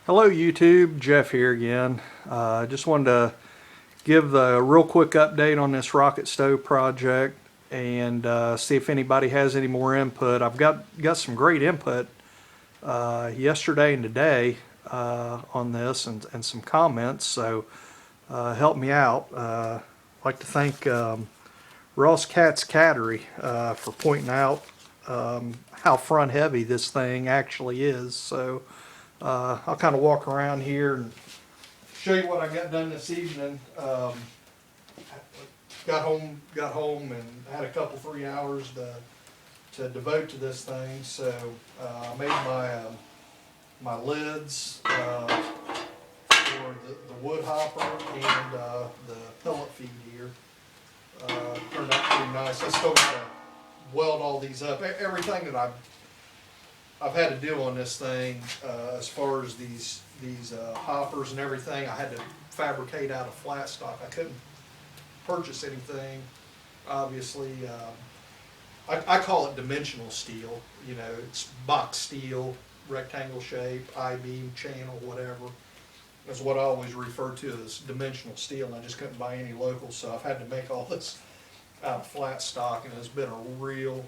Hello YouTube, Jeff here again. Just wanted to give the real quick update on this rocket stove project and see if anybody has any more input. I've got some great input yesterday and today on this and some comments, so help me out. I'd like to thank Ross Katz Cattery for pointing out how front heavy this thing actually is. So I'll kind of walk around here and show you what I got done this evening. Got home and had a couple 3 hours to devote to this thing. So I made my lids for the wood hopper and the pellet feed here. Turned out pretty nice. I still got to weld all these up. Everything that I've had to do on this thing, as far as these hoppers and everything, I had to fabricate out of flat stock. I couldn't purchase anything, obviously. I call it dimensional steel. You know, it's box steel, rectangle shape, I-beam, channel, whatever. That's what I always refer to as dimensional steel, and I just couldn't buy any local, so I've had to make all this out of flat stock, and it's been a real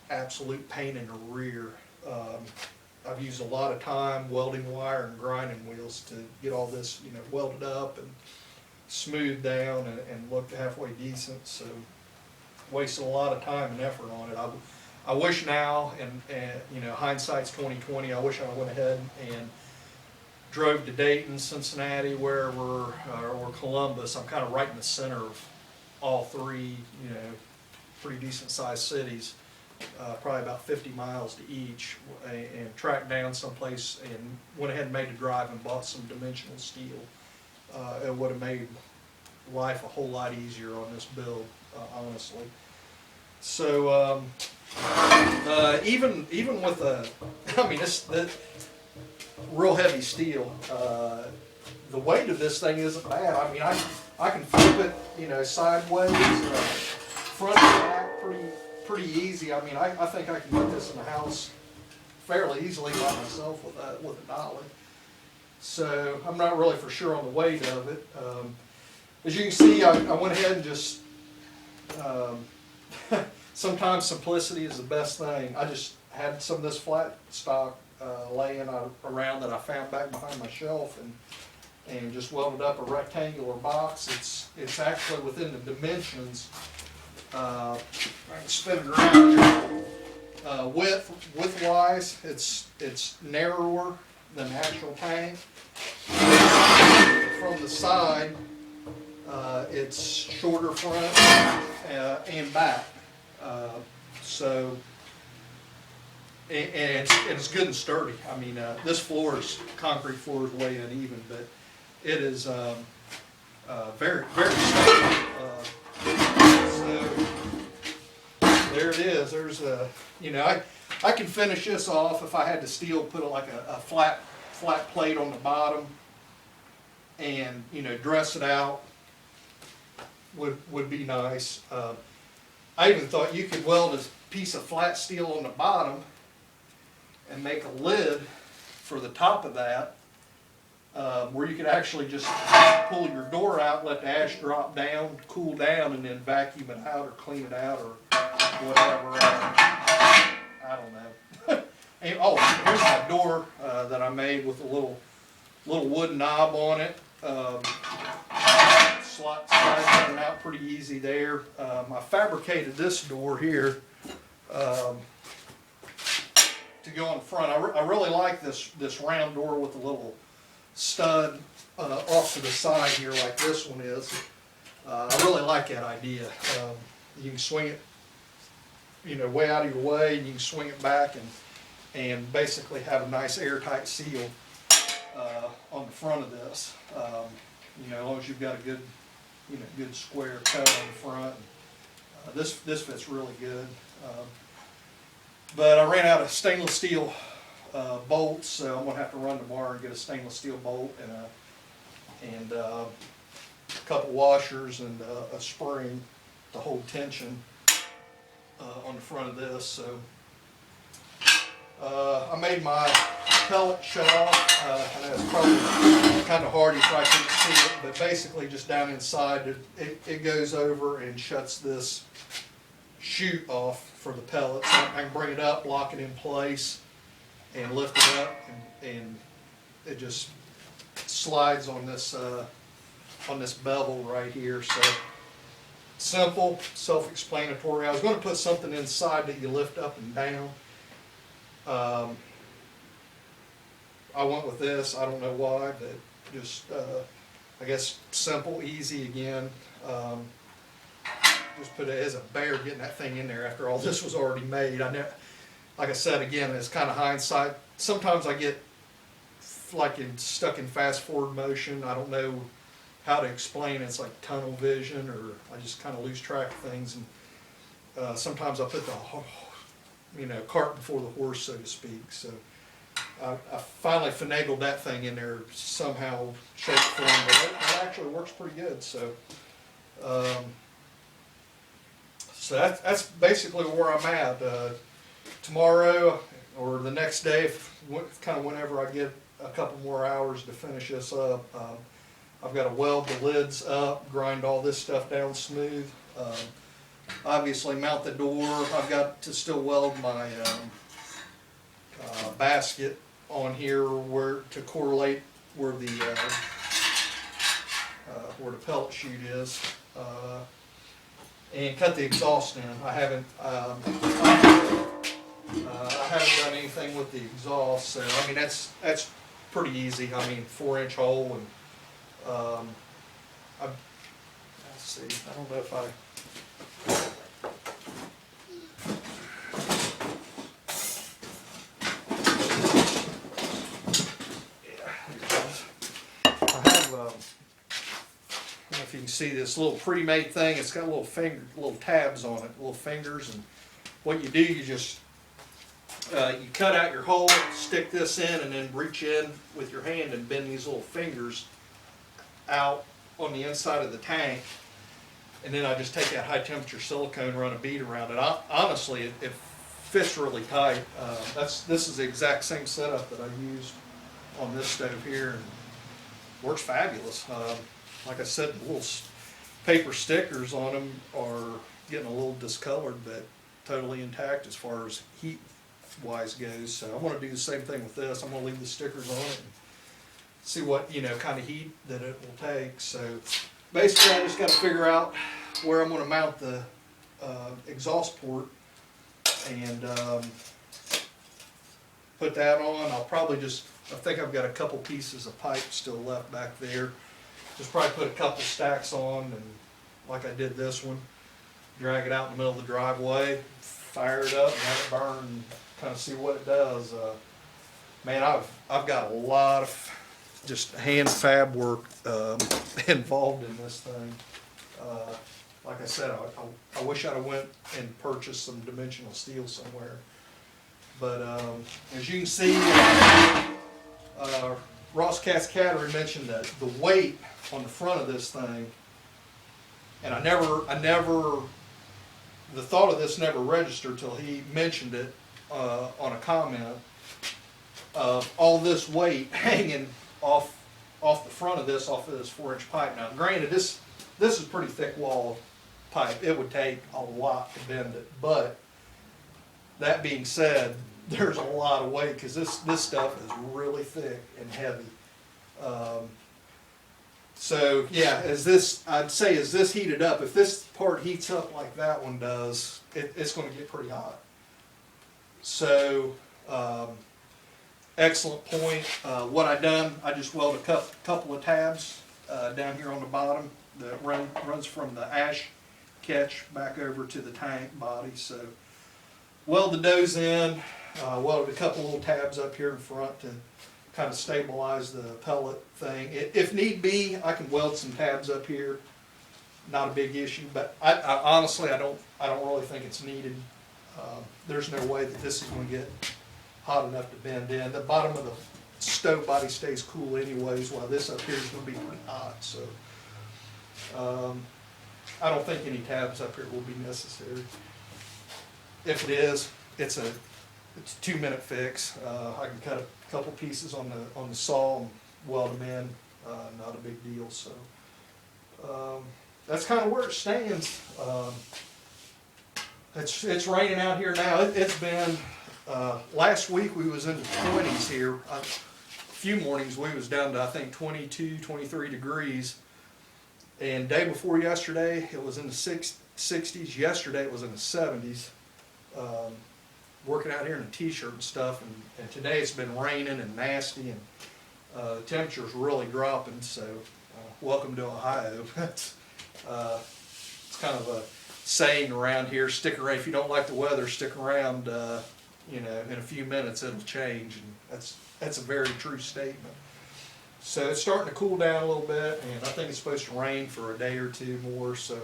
absolute pain in the rear. I've used a lot of time welding wire and grinding wheels to get all this, you know, welded up and smoothed down and looked halfway decent. So wasted a lot of time and effort on it. I wish now, and you know, hindsight's 20/20. I wish I went ahead and drove to Dayton, Cincinnati, or Columbus. I'm kind of right in the center of all three, you know, pretty decent sized cities. Probably about 50 miles to each, and tracked down someplace and went ahead and made a drive and bought some dimensional steel. It would have made life a whole lot easier on this build, honestly. So even with I mean, the real heavy steel, the weight of this thing isn't bad. I mean, I can flip it, you know, sideways, front and back, pretty easy. I mean, I think I can put this in the house fairly easily by myself with a dolly. So I'm not really for sure on the weight of it. As you can see, I went ahead and just sometimes simplicity is the best thing. I just had some of this flat stock laying around that I found back behind my shelf, and just welded up a rectangular box. It's actually within the dimensions. I can spin it around here. Width-wise, it's narrower than the actual tank. From the side, it's shorter front and back. So, and it's good and sturdy. I mean, this concrete floor is way uneven, but it is very stable. So there it is. There's you know, I can finish this off if I had to put like a flat plate on the bottom, and, you know, dress it out. Would be nice. I even thought you could weld a piece of flat steel on the bottom and make a lid for the top of that, where you could actually just pull your door out, let the ash drop down, cool down, and then vacuum it out or clean it out or whatever. I don't know. And, oh, here's my door that I made with a little wood knob on it. Slides in and out pretty easy there. I fabricated this door here to go in front. I really like this round door with a little stud off to the side here, like this one is. I really like that idea. You can swing it, you know, way out of your way, and you can swing it back and basically have a nice airtight seal on the front of this. You know, as long as you've got a good, you know, good square cut on the front. This fits really good. But I ran out of stainless steel bolts, so I'm gonna have to run tomorrow and get a stainless steel bolt and a couple washers and a spring to hold tension on the front of this. So I made my pellet shut off. I know it's probably kind of hard, you probably couldn't see it, but basically just down inside, it goes over and shuts this chute off for the pellets. I can bring it up, lock it in place, and lift it up, and it just slides on this bevel right here. So simple, self-explanatory. I was going to put something inside that you lift up and down. I went with this. I don't know why, but just I guess simple, easy again. Just put it as a bear getting that thing in there after all this was already made. I know, like I said again, it's kind of hindsight. Sometimes I get like stuck in fast forward motion. I don't know how to explain it. It's like tunnel vision, or I just kind of lose track of things. And sometimes I put the cart before the horse, so to speak. So I finally finagled that thing in there somehow, shape, form, but it actually works pretty good. So. So that's basically where I'm at. Tomorrow or the next day, kind of whenever I get a couple more hours to finish this up, I've got to weld the lids up, grind all this stuff down smooth. Obviously mount the door. I've got to still weld my basket on here to correlate where the pellet chute is. And cut the exhaust in. I haven't done anything with the exhaust, so I mean that's pretty easy. I mean 4-inch hole, and let's see. I don't know if I. If you can see this little pre-made thing, it's got little tabs on it, little fingers, and what you do, you just you cut out your hole, stick this in, and then reach in with your hand and bend these little fingers out on the inside of the tank, and then I just take that high temperature silicone, run a bead around it. Honestly, it fits really tight. This is the exact same setup that I used on this stove here, and works fabulous. Like I said, the little paper stickers on them are getting a little discolored, but totally intact as far as heat wise goes. So I'm going to do the same thing with this. I'm going to leave the stickers on it and see what kind of heat that it will take. So basically I just got to figure out where I'm going to mount the exhaust port and put that on. I'll probably I think I've got a couple pieces of pipe still left back there. Just probably put a couple stacks on, and like I did this one, drag it out in the middle of the driveway, fire it up, and let it burn, and kind of see what it does. Man, I've got a lot of just hand fab work involved in this thing. Like I said, I wish I'd have went and purchased some dimensional steel somewhere. But as you can see, Ross Cascadery mentioned that the weight on the front of this thing, and the thought of this never registered till he mentioned it on a comment of all this weight hanging off the front of this, off of this 4-inch pipe. Now, granted, this is pretty thick wall pipe. It would take a lot to bend it, but that being said, there's a lot of weight because this stuff is really thick and heavy. So yeah, I'd say as this heated up, if this part heats up like that one does, it's going to get pretty hot. So excellent point. What I done, I just welded a couple of tabs down here on the bottom that runs from the ash catch back over to the tank body. So welded those in. Welded a couple little tabs up here in front to kind of stabilize the pellet thing. If need be, I can weld some tabs up here. Not a big issue, but I honestly I don't really think it's needed. There's no way that this is going to get hot enough to bend in. The bottom of the stove body stays cool anyways, while this up here is going to be pretty hot. So I don't think any tabs up here will be necessary. If it is, it's a it's a 2-minute fix. I can cut a couple pieces on the saw and weld them in. Not a big deal. So that's kind of where it stands. It's raining out here now. It's been last week we was in the 20s here. A few mornings we was down to I think 22, 23 degrees. And day before yesterday it was in the 60s. Yesterday it was in the 70s. Working out here in a t-shirt and stuff, and today it's been raining and nasty, and the temperature's really dropping. So welcome to Ohio. It's kind of a saying around here, stick around. If you don't like the weather, stick around. In a few minutes it'll change, and that's a very true statement. So it's starting to cool down a little bit, and I think it's supposed to rain for a day or two more. So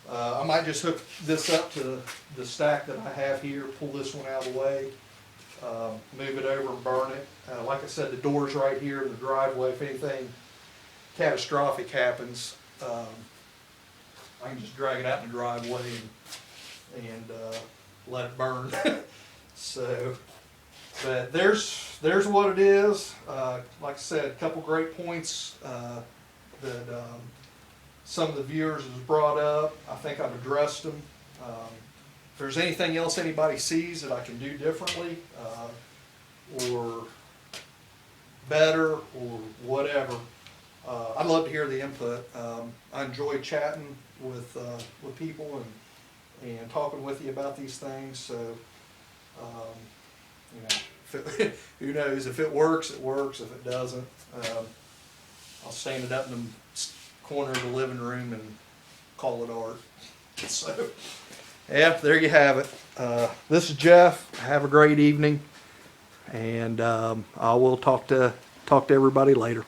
I might just hook this up to the stack that I have here, pull this one out of the way, move it over and burn it. Like I said, the door's right here in the driveway. If anything catastrophic happens, I can just drag it out in the driveway and let it burn. So, but there's what it is. Like I said, a couple great points that some of the viewers has brought up. I think I've addressed them. If there's anything else anybody sees that I can do differently or better or whatever, I'd love to hear the input. I enjoy chatting with people and talking with you about these things. So, who knows? If it works, it works. If it doesn't, I'll stand it up in the corner of the living room and call it art. So, yeah, there you have it. This is Jeff. Have a great evening, and I will talk to everybody later.